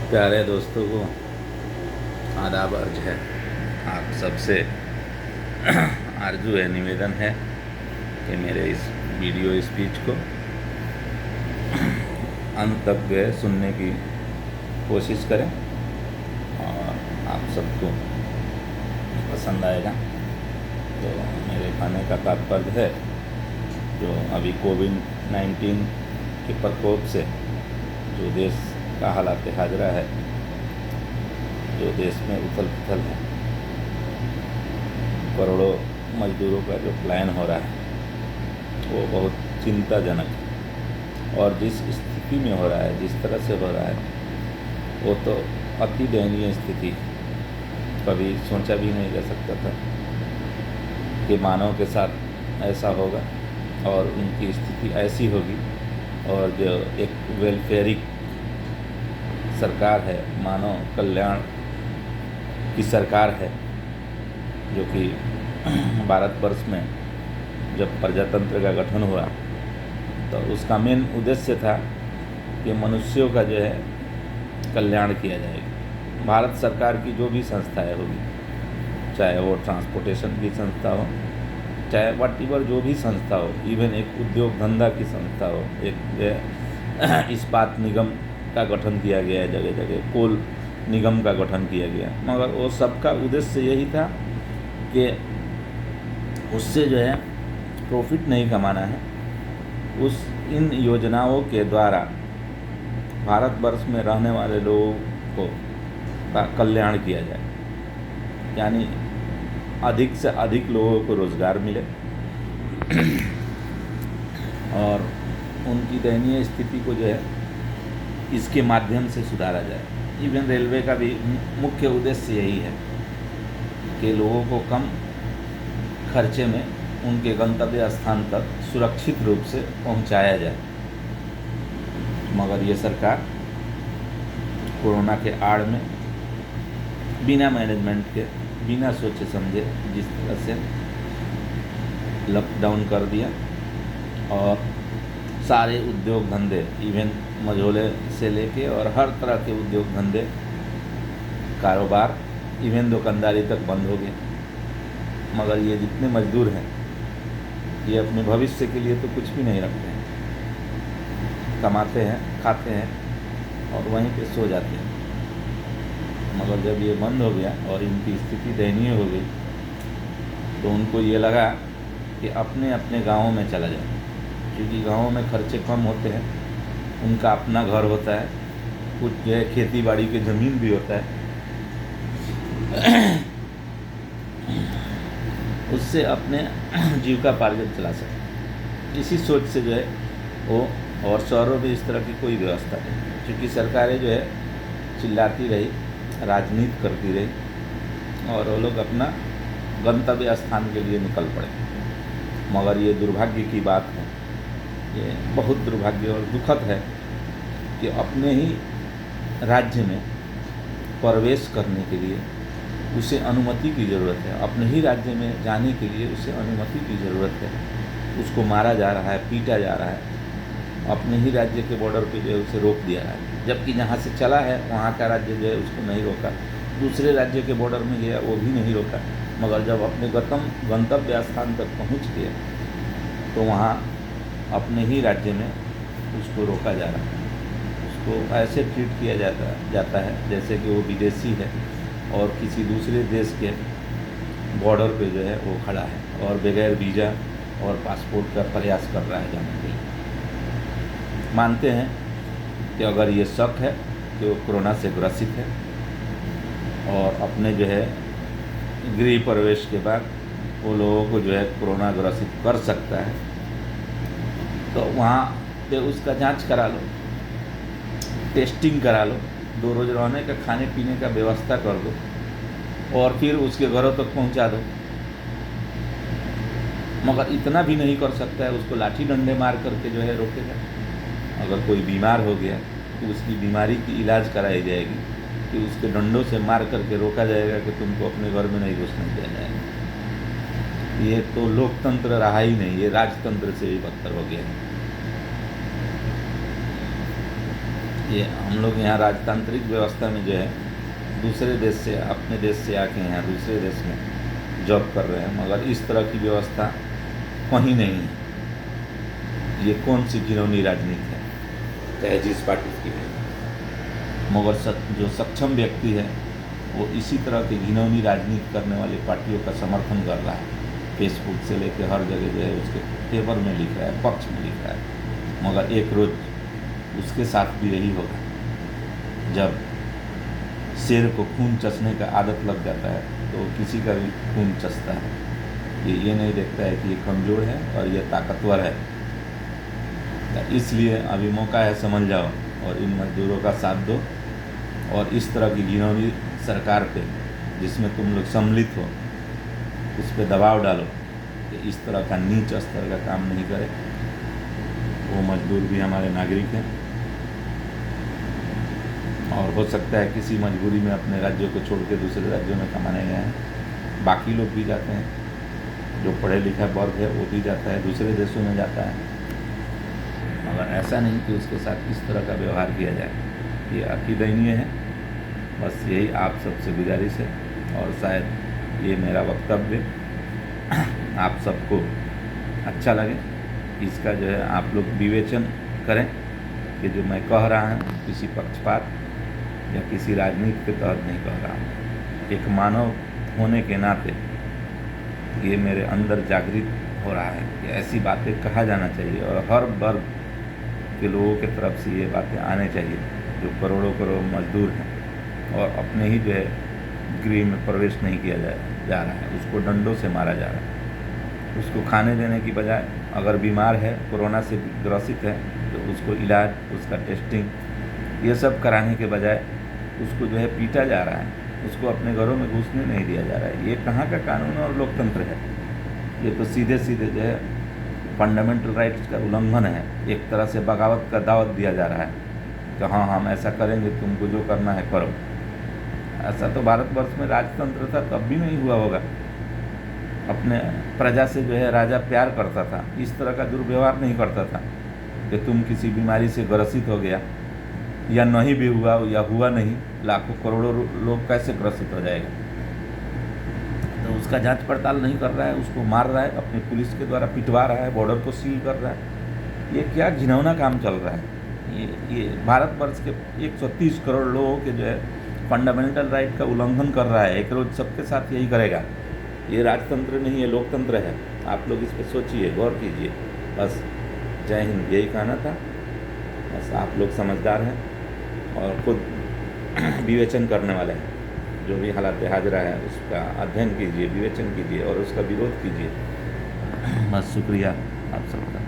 प्यारे दोस्तों को आदाब अर्ज है। आप सबसे आरजू है, निवेदन है कि मेरे इस वीडियो स्पीच को अंत तक जो है सुनने की कोशिश करें और आप सबको पसंद आएगा। तो मेरे कहने का तात्पर्य है, जो अभी कोविड-19 के प्रकोप से जो देश का हालात हाजरा है, जो देश में उथल पुथल है, करोड़ों मजदूरों का जो पलायन हो रहा है वो बहुत चिंताजनक है। और जिस स्थिति में हो रहा है, जिस तरह से हो रहा है, वो तो अति दयनीय स्थिति, कभी सोचा भी नहीं जा सकता था कि मानव के साथ ऐसा होगा और उनकी स्थिति ऐसी होगी। और जो एक वेलफेयरिक सरकार है, मानव कल्याण की सरकार है, जो कि भारतवर्ष में जब प्रजातंत्र का गठन हुआ तो उसका मेन उद्देश्य था कि मनुष्यों का जो है कल्याण किया जाएगा। भारत सरकार की जो भी संस्थाएं होगी, चाहे वो ट्रांसपोर्टेशन की संस्था हो, चाहे वॉटेवर जो भी संस्था हो, इवन एक उद्योग धंधा की संस्था हो, एक इस्पात निगम का गठन किया गया है, जगह जगह कोल निगम का गठन किया गया, मगर वो सबका उद्देश्य यही था कि उससे जो है प्रॉफिट नहीं कमाना है। इन योजनाओं के द्वारा भारतवर्ष में रहने वाले लोगों को का कल्याण किया जाए, यानी अधिक से अधिक लोगों को रोज़गार मिले और उनकी दयनीय स्थिति को जो है इसके माध्यम से सुधारा जाए। इवन रेलवे का भी मुख्य उद्देश्य यही है कि लोगों को कम खर्चे में उनके गंतव्य स्थान तक सुरक्षित रूप से पहुंचाया जाए। मगर ये सरकार कोरोना के आड़ में बिना मैनेजमेंट के, बिना सोचे समझे जिस तरह से लॉकडाउन कर दिया और सारे उद्योग धंधे, इवन मझोले से लेके और हर तरह के उद्योग धंधे, कारोबार, इवन दुकानदारी तक बंद हो गए। मगर ये जितने मजदूर हैं, ये अपने भविष्य के लिए तो कुछ भी नहीं रखते हैं, कमाते हैं, खाते हैं और वहीं पे सो जाते हैं। मगर जब ये बंद हो गया और इनकी स्थिति दयनीय हो गई तो उनको ये लगा कि अपने अपने गाँवों में चला जाए, क्योंकि गाँवों में खर्चे कम होते हैं, उनका अपना घर होता है, कुछ जो है खेती बाड़ी की ज़मीन भी होता है, उससे अपने जीविकापार्जन चला सकते। इसी सोच से जो है वो, और शहरों में इस तरह की कोई व्यवस्था नहीं, क्योंकि सरकारें जो है चिल्लाती रही, राजनीति करती रही और वो लोग अपना गंतव्य स्थान के लिए निकल पड़े। मगर ये दुर्भाग्य की बात है, ये बहुत दुर्भाग्य और दुखद है कि अपने ही राज्य में प्रवेश करने के लिए उसे अनुमति की ज़रूरत है, अपने ही राज्य में जाने के लिए उसे अनुमति की ज़रूरत है। उसको मारा जा रहा है, पीटा जा रहा है, अपने ही राज्य के बॉर्डर पे जो है उसे रोक दिया है, जबकि जहाँ से चला है वहाँ का राज्य जो है उसको नहीं रोका, दूसरे राज्य के बॉर्डर में गया वो भी नहीं रोका। मगर जब अपने गंतव्य स्थान तक पहुँच गया तो वहाँ अपने ही राज्य में उसको रोका जा रहा है, उसको ऐसे ट्रीट किया जाता है जैसे कि वो विदेशी है और किसी दूसरे देश के बॉर्डर पे जो है वो खड़ा है और बगैर वीज़ा और पासपोर्ट का प्रयास कर रहा है जाने के लिए। मानते हैं कि अगर ये शक है कि वो कोरोना से ग्रसित है और अपने जो है गृह प्रवेश के बाद वो लोगों को जो है कोरोना ग्रसित कर सकता है, तो वहाँ पे उसका जांच करा लो, टेस्टिंग करा लो, 2 रोज़ रहने का, खाने पीने का व्यवस्था कर दो और फिर उसके घरों तक पहुंचा दो। मगर इतना भी नहीं कर सकता है, उसको लाठी डंडे मार करके जो है रोकेगा। अगर कोई बीमार हो गया तो उसकी बीमारी की इलाज कराई जाएगी, कि उसके डंडों से मार करके रोका जाएगा कि तुमको अपने घर में नहीं घुसने दिया जाएगा। ये तो लोकतंत्र रहा ही नहीं, ये राजतंत्र से भी बदतर हो गया है। ये हम लोग यहाँ राजतांत्रिक व्यवस्था में जो है दूसरे देश से, अपने देश से आके यहाँ दूसरे देश में जॉब कर रहे हैं, मगर इस तरह की व्यवस्था कहीं नहीं है। ये कौन सी घिनौनी राजनीति है, चाहे जिस पार्टी की है, मगर जो सक्षम व्यक्ति है वो इसी तरह की घिनौनी राजनीति करने वाली पार्टियों का समर्थन कर रहा है। फेसबुक से लेकर हर जगह जो है उसके फेवर में लिख रहा है, पक्ष में लिख रहा है, मगर एक रोज़ उसके साथ भी यही होगा। जब शेर को खून चसने का आदत लग जाता है तो किसी का भी खून चसता है। ये नहीं देखता है कि ये कमज़ोर है और ये ताकतवर है। इसलिए अभी मौका है, समझ जाओ और इन मजदूरों का साथ दो, और इस तरह की घिनौनी सरकार पे जिसमें तुम लोग सम्मिलित हो उस पर दबाव डालो कि इस तरह का नीच स्तर का काम नहीं करे। वो मजदूर भी हमारे नागरिक हैं और हो सकता है किसी मजबूरी में अपने राज्यों को छोड़ के दूसरे राज्यों में कमाने गए हैं। बाकी लोग भी जाते हैं, जो पढ़े लिखा वर्ग है वो भी जाता है, दूसरे देशों में जाता है, मगर ऐसा नहीं कि उसके साथ इस तरह का व्यवहार किया जाए। ये अति दयनीय है। बस यही आप सबसे गुजारिश है, और शायद ये मेरा वक्तव्य आप सबको अच्छा लगे। इसका जो है आप लोग विवेचन करें कि जो मैं कह रहा हूँ किसी पक्षपात या किसी राजनीति के तहत नहीं कह रहा हूँ। एक मानव होने के नाते ये मेरे अंदर जागृत हो रहा है कि ऐसी बातें कहा जाना चाहिए, और हर वर्ग के लोगों के तरफ से ये बातें आने चाहिए जो करोड़ों करोड़ मजदूर हैं और अपने ही जो है गृह में प्रवेश नहीं किया जा रहा है, उसको डंडों से मारा जा रहा है। उसको खाने देने की बजाय, अगर बीमार है, कोरोना से ग्रसित है, तो उसको इलाज, उसका टेस्टिंग ये सब कराने के बजाय उसको जो है पीटा जा रहा है, उसको अपने घरों में घुसने नहीं दिया जा रहा है। ये कहाँ का कानून और लोकतंत्र है? ये तो सीधे सीधे जो है फंडामेंटल राइट्स का उल्लंघन है। एक तरह से बगावत का दावत दिया जा रहा है कि हाँ हम ऐसा करेंगे, तुमको जो करना है करो। ऐसा तो भारतवर्ष में राजतंत्र था तब भी नहीं हुआ होगा। अपने प्रजा से जो है राजा प्यार करता था, इस तरह का दुर्व्यवहार नहीं करता था कि तुम किसी बीमारी से ग्रसित हो गया या नहीं भी हुआ या हुआ नहीं, लाखों करोड़ों लोग कैसे ग्रसित हो जाएगा। तो उसका जांच पड़ताल नहीं कर रहा है, उसको मार रहा है, अपनी पुलिस के द्वारा पिटवा रहा है, बॉर्डर को सील कर रहा है। ये क्या घिनौना काम चल रहा है। ये भारतवर्ष के 130 करोड़ लोगों के जो है फंडामेंटल राइट का उल्लंघन कर रहा है। एक रोज सबके साथ यही करेगा। ये राजतंत्र नहीं है, लोकतंत्र है। आप लोग इस पर सोचिए, गौर कीजिए। बस जय हिंद, यही कहना था। बस आप लोग समझदार हैं और खुद विवेचन करने वाले हैं। जो भी हालात हाजरा है उसका अध्ययन कीजिए, विवेचन कीजिए और उसका विरोध कीजिए। बस शुक्रिया आप सबका।